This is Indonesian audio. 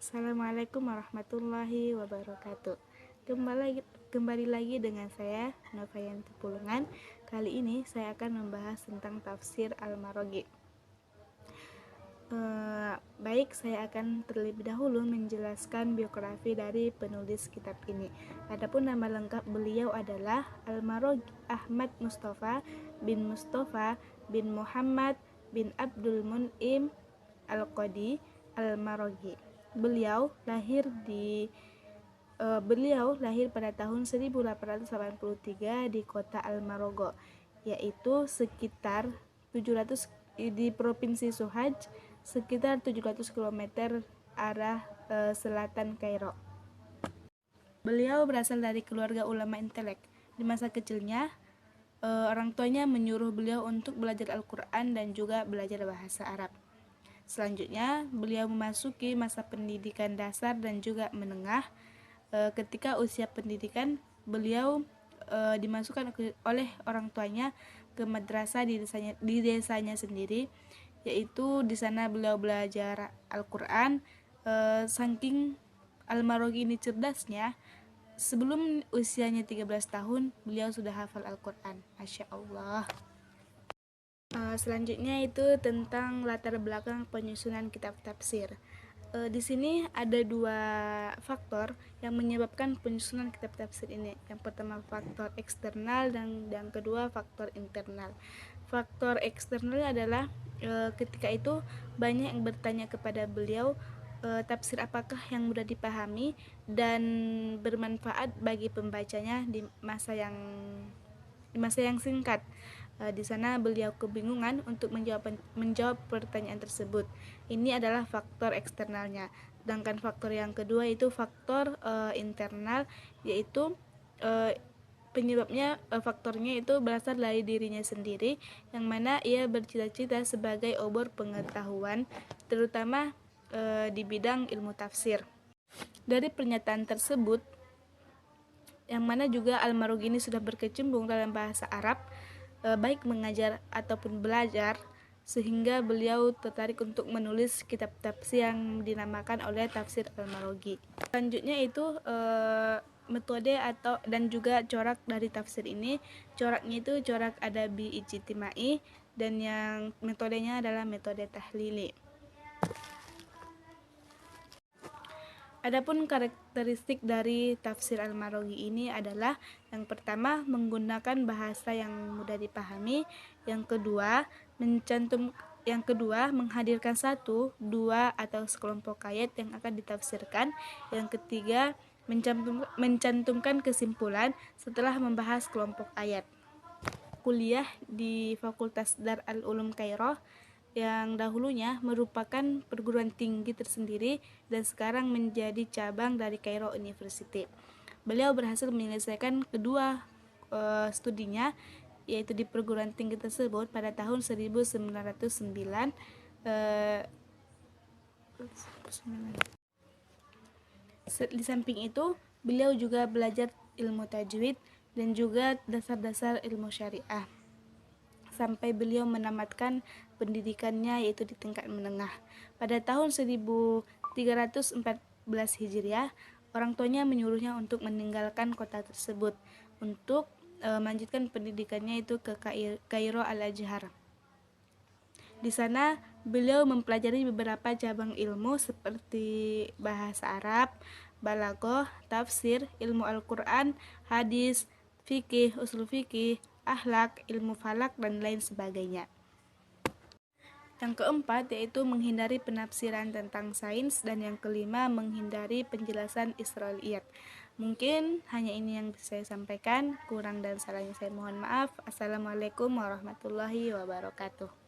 Assalamualaikum warahmatullahi wabarakatuh. Kembali lagi dengan saya Novayanti Pulungan. Kali ini saya akan membahas tentang tafsir Al-Maraghi. Baik, saya akan terlebih dahulu menjelaskan biografi dari penulis kitab ini. Adapun nama lengkap beliau adalah Al-Maraghi Ahmad Mustafa bin Muhammad bin Abdul Mun'im Al-Qadi Al-Maraghi. Beliau lahir pada tahun 1883 di kota Al-Maraghi, yaitu sekitar 700 di Provinsi Suhaj, sekitar 700 km arah selatan Kairo. Beliau berasal dari keluarga ulama intelek. Di masa kecilnya, orang tuanya menyuruh beliau untuk belajar Al-Quran dan juga belajar bahasa Arab. Selanjutnya, beliau memasuki masa pendidikan dasar dan juga menengah. Ketika usia pendidikan, beliau dimasukkan oleh orang tuanya ke madrasah di desanya sendiri, yaitu di sana beliau belajar Al-Quran. Saking Al-Maraghi ini cerdasnya, sebelum usianya 13 tahun, beliau sudah hafal Al-Quran. Masya Allah. Selanjutnya itu tentang latar belakang penyusunan kitab tafsir. Di sini ada dua faktor yang menyebabkan penyusunan kitab tafsir ini. Yang pertama faktor eksternal dan yang kedua faktor internal. Faktor eksternal adalah ketika itu banyak yang bertanya kepada beliau tafsir apakah yang mudah dipahami dan bermanfaat bagi pembacanya di masa yang singkat. Di sana beliau kebingungan untuk menjawab pertanyaan tersebut. Ini adalah faktor eksternalnya. Sedangkan faktor yang kedua itu faktor internal, yaitu faktornya itu berasal dari dirinya sendiri, yang mana ia bercita-cita sebagai obor pengetahuan, terutama di bidang ilmu tafsir. Dari pernyataan tersebut, yang mana juga Al-Maraghi ini sudah berkecimpung dalam bahasa Arab, baik mengajar ataupun belajar, sehingga beliau tertarik untuk menulis kitab tafsir yang dinamakan oleh tafsir Al-Maraghi. Selanjutnya itu metode dan juga corak dari tafsir ini. Coraknya itu corak adabi ijtimai, dan yang metodenya adalah metode tahlili. Adapun karakteristik dari tafsir Al-Maraghi ini adalah yang pertama menggunakan bahasa yang mudah dipahami, yang kedua menghadirkan satu, dua atau sekelompok ayat yang akan ditafsirkan, yang ketiga mencantumkan kesimpulan setelah membahas kelompok ayat. Kuliah di Fakultas Dar al-Ulum Kairo yang dahulunya merupakan perguruan tinggi tersendiri dan sekarang menjadi cabang dari Cairo University. Beliau berhasil menyelesaikan kedua studinya, yaitu di perguruan tinggi tersebut pada tahun 1909. Di samping itu, beliau juga belajar ilmu tajwid dan juga dasar-dasar ilmu syariah, sampai beliau menamatkan pendidikannya yaitu di tingkat menengah. Pada tahun 1314 Hijriah, orang tuanya menyuruhnya untuk meninggalkan kota tersebut untuk melanjutkan pendidikannya itu ke Kairo Al-Azhar. Di sana beliau mempelajari beberapa cabang ilmu seperti bahasa Arab, balaghah, tafsir, ilmu Al-Quran, hadis, fikih, usul fikih, akhlak, ilmu falak, dan lain sebagainya. Yang keempat yaitu menghindari penafsiran tentang sains, dan yang kelima menghindari penjelasan Israiliyat. Mungkin hanya ini yang bisa saya sampaikan, kurang dan salahnya saya mohon maaf. Assalamualaikum warahmatullahi wabarakatuh.